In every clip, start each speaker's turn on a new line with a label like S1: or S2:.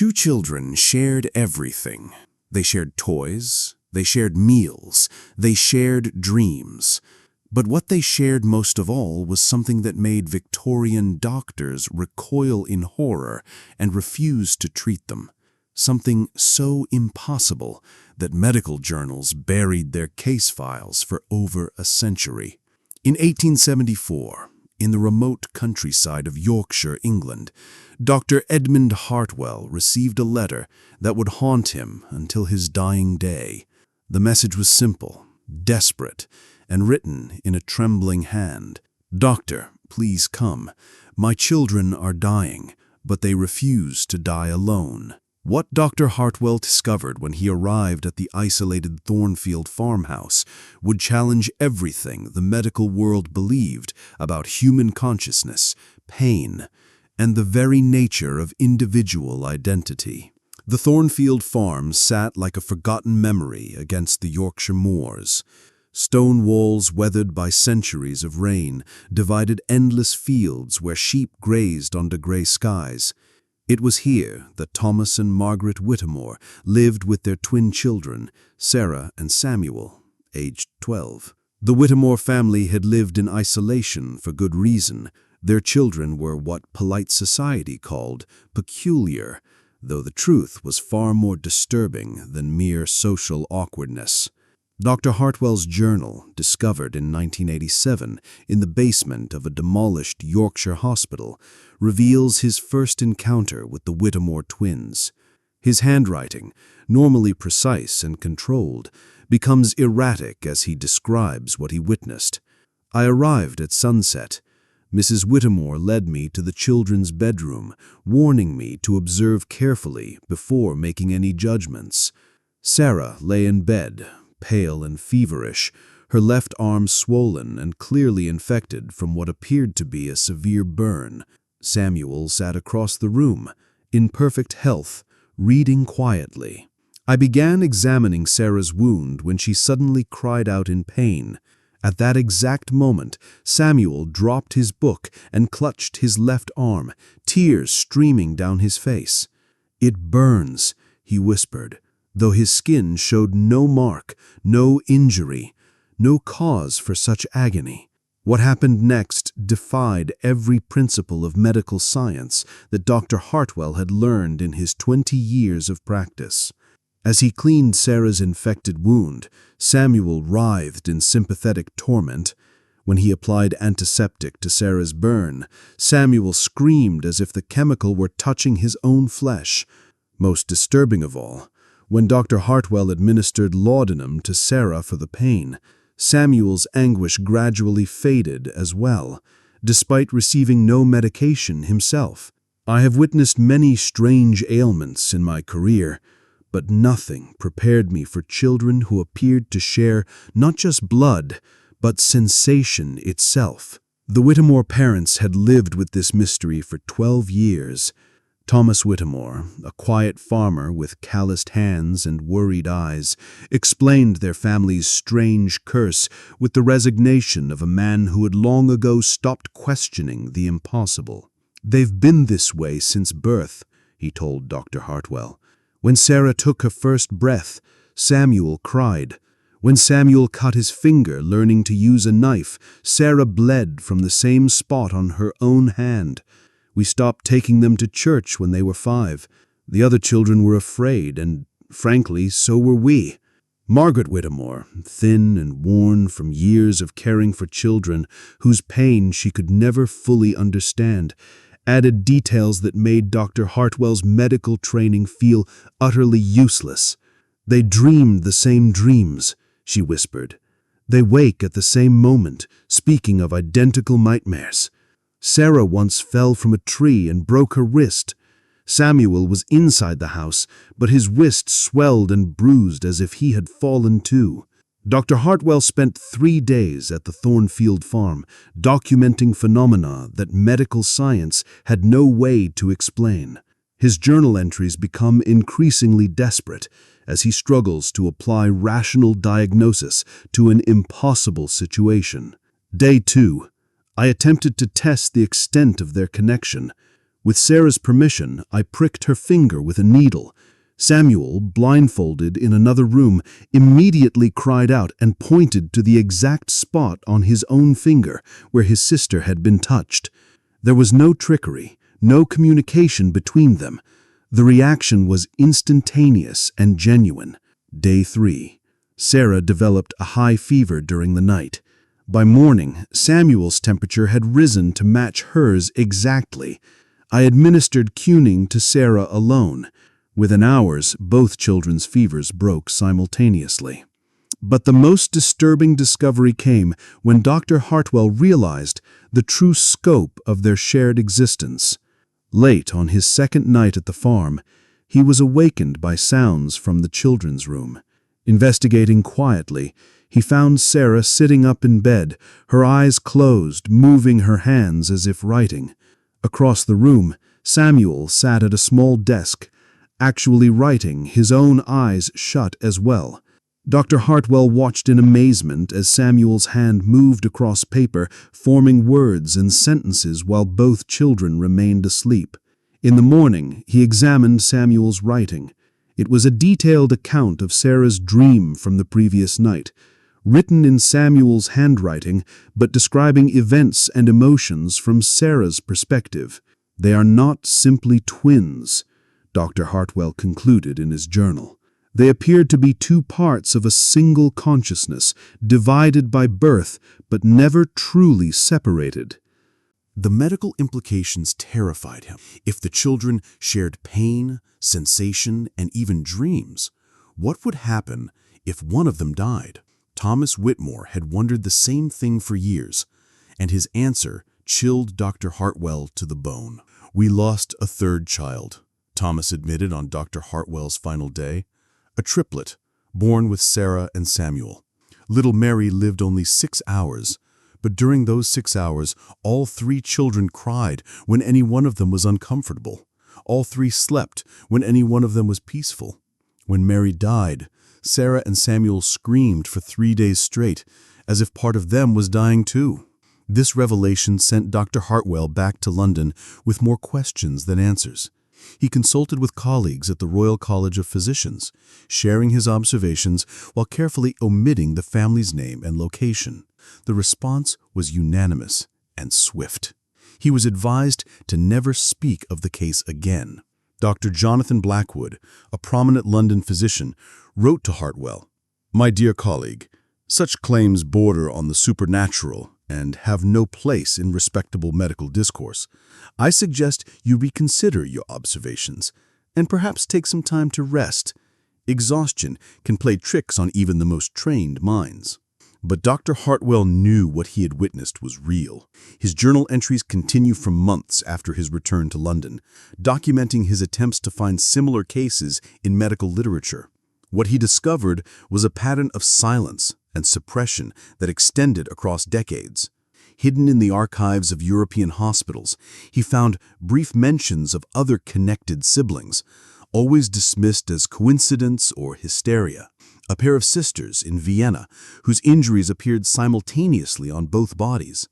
S1: Two children shared everything. They shared toys, they shared meals, they shared dreams. But what they shared most of all was something that made Victorian doctors recoil in horror and refuse to treat them. Something so impossible that medical journals buried their case files for over a century. In 1874, in the remote countryside of Yorkshire, England, Dr. Edmund Hartwell received a letter that would haunt him until his dying day. The message was simple, desperate, and written in a trembling hand. "Doctor, please come. My children are dying, but they refuse to die alone." What Dr. Hartwell discovered when he arrived at the isolated Thornfield farmhouse would challenge everything the medical world believed about human consciousness, pain, and the very nature of individual identity. The Thornfield farm sat like a forgotten memory against the Yorkshire moors. Stone walls weathered by centuries of rain divided endless fields where sheep grazed under gray skies. It was here that Thomas and Margaret Whittemore lived with their twin children, Sarah and Samuel, aged 12. The Whittemore family had lived in isolation for good reason. Their children were what polite society called peculiar, though the truth was far more disturbing than mere social awkwardness. Dr. Hartwell's journal, discovered in 1987 in the basement of a demolished Yorkshire hospital, reveals his first encounter with the Whittemore twins. His handwriting, normally precise and controlled, becomes erratic as he describes what he witnessed. "I arrived at sunset. Mrs. Whittemore led me to the children's bedroom, warning me to observe carefully before making any judgments. Sarah lay in bed, pale and feverish, her left arm swollen and clearly infected from what appeared to be a severe burn. Samuel sat across the room, in perfect health, reading quietly. I began examining Sarah's wound when she suddenly cried out in pain. At that exact moment, Samuel dropped his book and clutched his left arm, tears streaming down his face. 'It burns,' he whispered, though his skin showed no mark, no injury, no cause for such agony." What happened next defied every principle of medical science that Dr. Hartwell had learned in his 20 years of practice. As he cleaned Sarah's infected wound, Samuel writhed in sympathetic torment. When he applied antiseptic to Sarah's burn, Samuel screamed as if the chemical were touching his own flesh. Most disturbing of all, when Dr. Hartwell administered laudanum to Sarah for the pain, Samuel's anguish gradually faded as well, despite receiving no medication himself. "I have witnessed many strange ailments in my career, but nothing prepared me for children who appeared to share not just blood, but sensation itself." The Whittemore parents had lived with this mystery for 12 years. Thomas Whittemore, a quiet farmer with calloused hands and worried eyes, explained their family's strange curse with the resignation of a man who had long ago stopped questioning the impossible. "They've been this way since birth," he told Dr. Hartwell. "When Sarah took her first breath, Samuel cried. When Samuel cut his finger learning to use a knife, Sarah bled from the same spot on her own hand. We stopped taking them to church when they were 5. The other children were afraid, and frankly, so were we." Margaret Whittemore, thin and worn from years of caring for children whose pain she could never fully understand, added details that made Dr. Hartwell's medical training feel utterly useless. "They dreamed the same dreams," she whispered. "They wake at the same moment, speaking of identical nightmares. Sarah once fell from a tree and broke her wrist. Samuel was inside the house, but his wrist swelled and bruised as if he had fallen too." Dr. Hartwell spent 3 days at the Thornfield farm, documenting phenomena that medical science had no way to explain. His journal entries become increasingly desperate as he struggles to apply rational diagnosis to an impossible situation. Day 2. I attempted to test the extent of their connection. With Sarah's permission, I pricked her finger with a needle. Samuel, blindfolded in another room, immediately cried out and pointed to the exact spot on his own finger where his sister had been touched. There was no trickery, no communication between them. The reaction was instantaneous and genuine. Day 3. Sarah developed a high fever during the night. By morning, Samuel's temperature had risen to match hers exactly. I administered quinine to Sarah alone. Within hours, both children's fevers broke simultaneously. But the most disturbing discovery came when Dr. Hartwell realized the true scope of their shared existence. Late on his second night at the farm, he was awakened by sounds from the children's room. Investigating quietly, he found Sarah sitting up in bed, her eyes closed, moving her hands as if writing. Across the room, Samuel sat at a small desk, actually writing, his own eyes shut as well. Dr. Hartwell watched in amazement as Samuel's hand moved across paper, forming words and sentences while both children remained asleep. In the morning, he examined Samuel's writing. It was a detailed account of Sarah's dream from the previous night, written in Samuel's handwriting, but describing events and emotions from Sarah's perspective. They are not simply twins, Dr. Hartwell concluded in his journal. They appeared to be two parts of a single consciousness, divided by birth, but never truly separated. The medical implications terrified him. If the children shared pain, sensation, and even dreams, what would happen if one of them died? Thomas Whitmore had wondered the same thing for years, and his answer chilled Dr. Hartwell to the bone. "We lost a third child," Thomas admitted on Dr. Hartwell's final day. "A triplet, born with Sarah and Samuel. Little Mary lived only 6 hours, but during those 6 hours, all 3 children cried when any one of them was uncomfortable. All 3 slept when any one of them was peaceful. When Mary died, Sarah and Samuel screamed for 3 days straight, as if part of them was dying too." This revelation sent Dr. Hartwell back to London with more questions than answers. He consulted with colleagues at the Royal College of Physicians, sharing his observations while carefully omitting the family's name and location. The response was unanimous and swift. He was advised to never speak of the case again. Dr. Jonathan Blackwood, a prominent London physician, wrote to Hartwell, "My dear colleague, such claims border on the supernatural and have no place in respectable medical discourse. I suggest you reconsider your observations and perhaps take some time to rest. Exhaustion can play tricks on even the most trained minds." But Dr. Hartwell knew what he had witnessed was real. His journal entries continue for months after his return to London, documenting his attempts to find similar cases in medical literature. What he discovered was a pattern of silence and suppression that extended across decades. Hidden in the archives of European hospitals, he found brief mentions of other connected siblings, always dismissed as coincidence or hysteria. A pair of sisters in Vienna whose injuries appeared simultaneously on both bodies.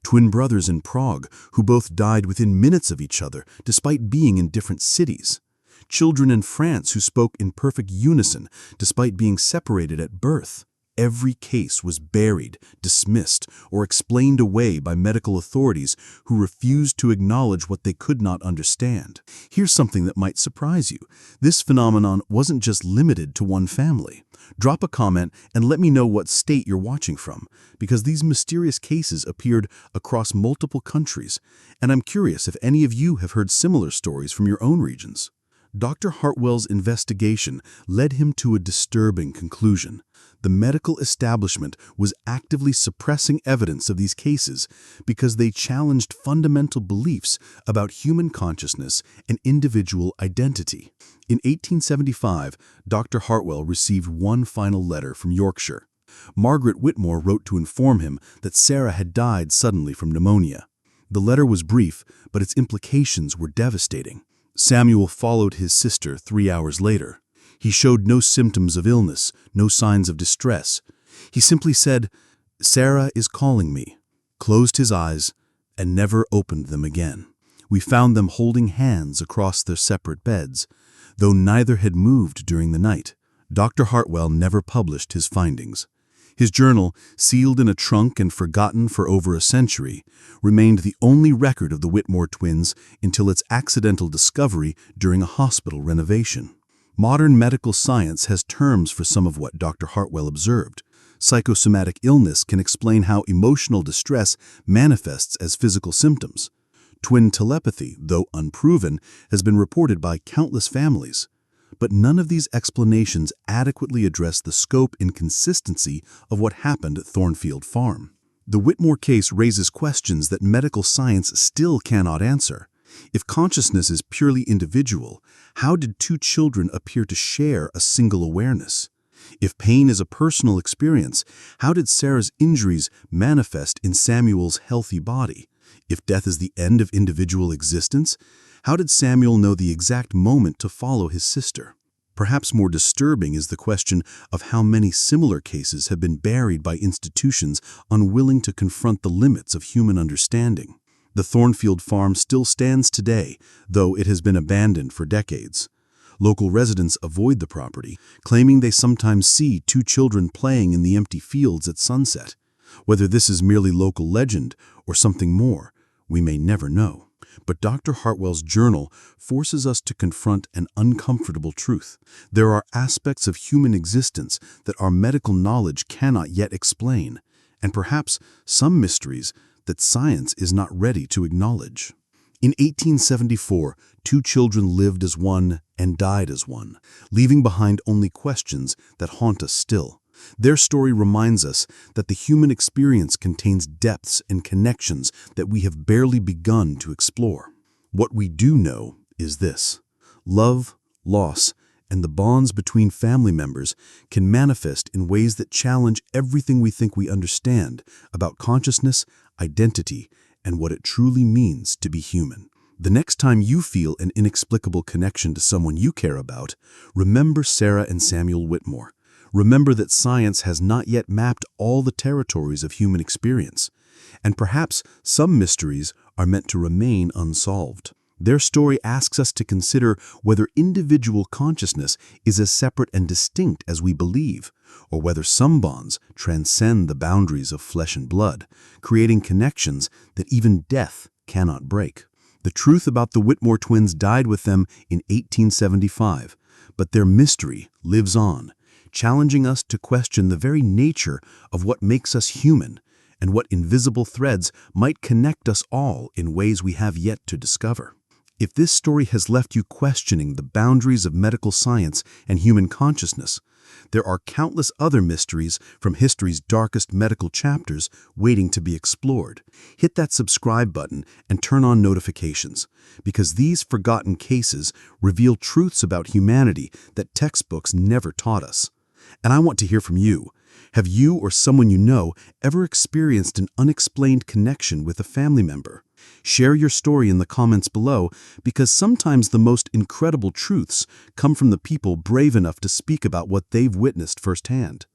S1: Twin brothers in Prague who both died within minutes of each other despite being in different cities. Children in France who spoke in perfect unison despite being separated at birth. Every case was buried, dismissed, or explained away by medical authorities who refused to acknowledge what they could not understand. Here's something that might surprise you. This phenomenon wasn't just limited to one family. Drop a comment and let me know what state you're watching from, because these mysterious cases appeared across multiple countries, and I'm curious if any of you have heard similar stories from your own regions. Dr. Hartwell's investigation led him to a disturbing conclusion. The medical establishment was actively suppressing evidence of these cases because they challenged fundamental beliefs about human consciousness and individual identity. In 1875, Dr. Hartwell received one final letter from Yorkshire. Margaret Whitmore wrote to inform him that Sarah had died suddenly from pneumonia. The letter was brief, but its implications were devastating. Samuel followed his sister 3 hours later. He showed no symptoms of illness, no signs of distress. He simply said, "Sarah is calling me," closed his eyes, and never opened them again. We found them holding hands across their separate beds, though neither had moved during the night. Dr. Hartwell never published his findings. His journal, sealed in a trunk and forgotten for over a century, remained the only record of the Whitmore twins until its accidental discovery during a hospital renovation. Modern medical science has terms for some of what Dr. Hartwell observed. Psychosomatic illness can explain how emotional distress manifests as physical symptoms. Twin telepathy, though unproven, has been reported by countless families. But none of these explanations adequately address the scope and consistency of what happened at Thornfield Farm. The Whitmore case raises questions that medical science still cannot answer. If consciousness is purely individual, how did two children appear to share a single awareness? If pain is a personal experience, how did Sarah's injuries manifest in Samuel's healthy body? If death is the end of individual existence, how did Samuel know the exact moment to follow his sister? Perhaps more disturbing is the question of how many similar cases have been buried by institutions unwilling to confront the limits of human understanding. The Thornfield Farm still stands today, though it has been abandoned for decades. Local residents avoid the property, claiming they sometimes see two children playing in the empty fields at sunset. Whether this is merely local legend or something more, we may never know. But Dr. Hartwell's journal forces us to confront an uncomfortable truth. There are aspects of human existence that our medical knowledge cannot yet explain, and perhaps some mysteries that science is not ready to acknowledge. In 1874, two children lived as one and died as one, leaving behind only questions that haunt us still. Their story reminds us that the human experience contains depths and connections that we have barely begun to explore. What we do know is this: love, loss, and the bonds between family members can manifest in ways that challenge everything we think we understand about consciousness, identity, and what it truly means to be human. The next time you feel an inexplicable connection to someone you care about, remember Sarah and Samuel Whitmore. Remember that science has not yet mapped all the territories of human experience, and perhaps some mysteries are meant to remain unsolved. Their story asks us to consider whether individual consciousness is as separate and distinct as we believe, or whether some bonds transcend the boundaries of flesh and blood, creating connections that even death cannot break. The truth about the Whitmore twins died with them in 1875, but their mystery lives on, challenging us to question the very nature of what makes us human and what invisible threads might connect us all in ways we have yet to discover. If this story has left you questioning the boundaries of medical science and human consciousness, there are countless other mysteries from history's darkest medical chapters waiting to be explored. Hit that subscribe button and turn on notifications, because these forgotten cases reveal truths about humanity that textbooks never taught us. And I want to hear from you. Have you or someone you know ever experienced an unexplained connection with a family member? Share your story in the comments below, because sometimes the most incredible truths come from the people brave enough to speak about what they've witnessed firsthand.